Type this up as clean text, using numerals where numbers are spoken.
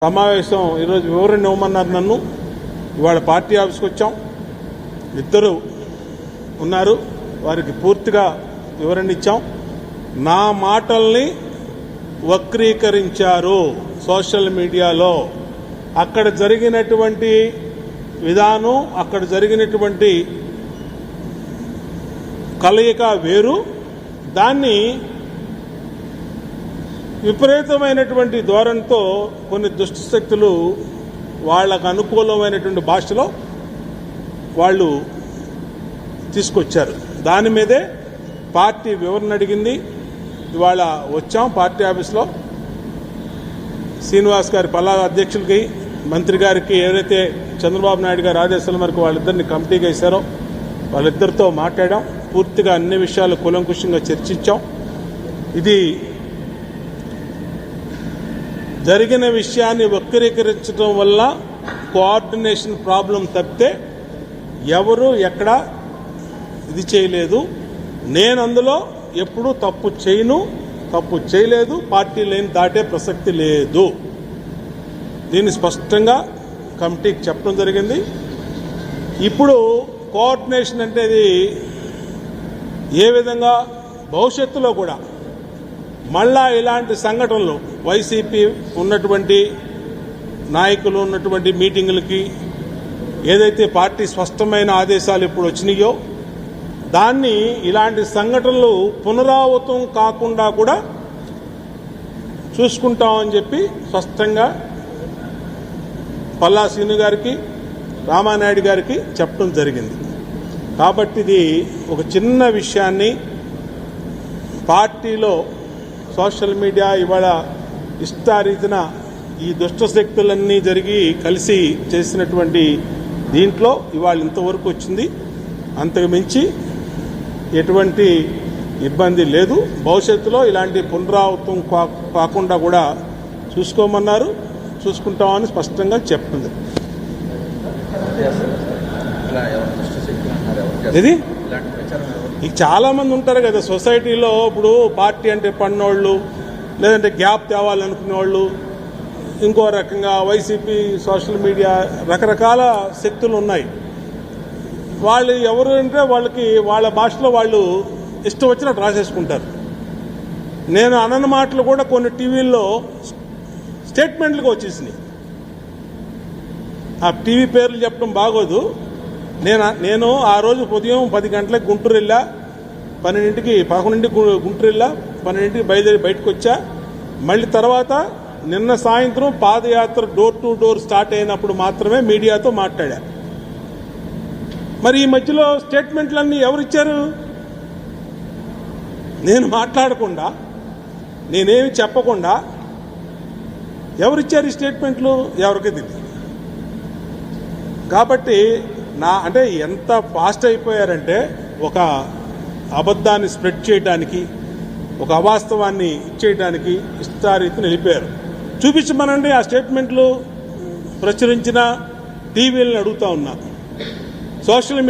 సమావేశం ఈరోజు వివరణ ఇవ్వమన్నారు. నన్ను ఇవాళ పార్టీ ఆఫీస్కి వచ్చాం. ఇద్దరు ఉన్నారు, వారికి పూర్తిగా వివరణ ఇచ్చాం. నా మాటల్ని వక్రీకరించారు సోషల్ మీడియాలో. అక్కడ జరిగినటువంటి విధానం, అక్కడ జరిగినటువంటి కలయిక వేరు. దాన్ని విపరీతమైనటువంటి ధోరణితో కొన్ని దుష్ట శక్తులు వాళ్లకు అనుకూలమైనటువంటి భాషలో వాళ్ళు తీసుకొచ్చారు. దాని మీదే పార్టీ వివరణ అడిగింది. ఇవాళ వచ్చాం పార్టీ ఆఫీస్లో. శ్రీనివాస్ గారి పల్లా అధ్యక్షులకి, మంత్రి గారికి ఏదైతే చంద్రబాబు నాయుడు గారి ఆదేశాల మేరకు వాళ్ళిద్దరిని కమిటీగా వేశారో వాళ్ళిద్దరితో మాట్లాడాం. పూర్తిగా అన్ని విషయాలు కూలంకుషంగా చర్చించాం. ఇది జరిగిన విషయాన్ని వక్రీకరించడం వల్ల కోఆర్డినేషన్ ప్రాబ్లం తప్పితే ఎవరు ఎక్కడ ఇది చేయలేదు. నేను అందులో ఎప్పుడూ తప్పు చేయలేదు. పార్టీ లైన్ దాటే ప్రసక్తి లేదు. దీన్ని స్పష్టంగా కమిటీకి చెప్పడం జరిగింది. ఇప్పుడు కోఆర్డినేషన్ అంటే ఏ విధంగా భవిష్యత్తులో కూడా మళ్ళా ఇలాంటి సంఘటనలు వైసీపీ ఉన్నటువంటి నాయకులు ఉన్నటువంటి మీటింగులకి ఏదైతే పార్టీ స్పష్టమైన ఆదేశాలు ఇప్పుడు వచ్చినాయో దాన్ని ఇలాంటి సంఘటనలు పునరావృతం కాకుండా కూడా చూసుకుంటామని చెప్పి స్పష్టంగా పల్లా శ్రీను గారికి, రామానాయుడు గారికి చెప్పడం జరిగింది. కాబట్టి ఇది ఒక చిన్న విషయాన్ని పార్టీలో సోషల్ మీడియా ఇవాళ ఇష్టారీతిన ఈ దుష్ట శక్తులన్నీ జరిగి కలిసి చేసినటువంటి దీంట్లో ఇవాళ ఇంతవరకు వచ్చింది. అంతకు మించి ఎటువంటి ఇబ్బంది లేదు. భవిష్యత్తులో ఇలాంటి పునరావృతం కాకుండా కూడా చూసుకోమన్నారు. చూసుకుంటామని స్పష్టంగా చెప్తుంది. ఇది ఇక చాలా మంది ఉంటారు కదా సొసైటీలో. ఇప్పుడు పార్టీ అంటే పన్నోళ్ళు, లేదంటే గ్యాప్ తేవాలనుకునే వాళ్ళు, ఇంకో రకంగా వైసీపీ సోషల్ మీడియా రకరకాల శక్తులు ఉన్నాయి. వాళ్ళు ఎవరు అంటే వాళ్ళకి వాళ్ళ భాషలో వాళ్ళు ఇష్టం వచ్చినట్టు రాసేసుకుంటారు. నేను అనన్న మాటలు కూడా కొన్ని టీవీల్లో స్టేట్మెంట్లుగా వచ్చేసినాయి. ఆ టీవీ పేర్లు చెప్పడం బాగోదు. నేను ఆ రోజు ఉదయం 10 గంటలకు గుంటూరు వెళ్ళా, 11 గుంటూరు వెళ్ళా, 12 బయలుదేరి బయటకు వచ్చా. మళ్ళీ తర్వాత నిన్న సాయంత్రం పాదయాత్ర డోర్ టు డోర్ స్టార్ట్ అయినప్పుడు మాత్రమే మీడియాతో మాట్లాడా. మరి ఈ మధ్యలో స్టేట్మెంట్లన్నీ ఎవరిచ్చారు? నేను మాట్లాడకుండా, నేనేమి చెప్పకుండా ఎవరిచ్చారు ఈ స్టేట్మెంట్లు? ఎవరికి తెలియదు. కాబట్టి అంటే ఎంత ఫాస్ట్ అయిపోయారంటే ఒక అబద్ధాన్ని స్ప్రెడ్ చేయడానికి, ఒక అవాస్తవాన్ని ఇచ్చేయడానికి ఇష్టారీతిని వెళ్ళిపోయారు. చూపించమనండి ఆ స్టేట్మెంట్లు ప్రచురించిన టీవీలను అడుగుతా ఉన్నా. Social media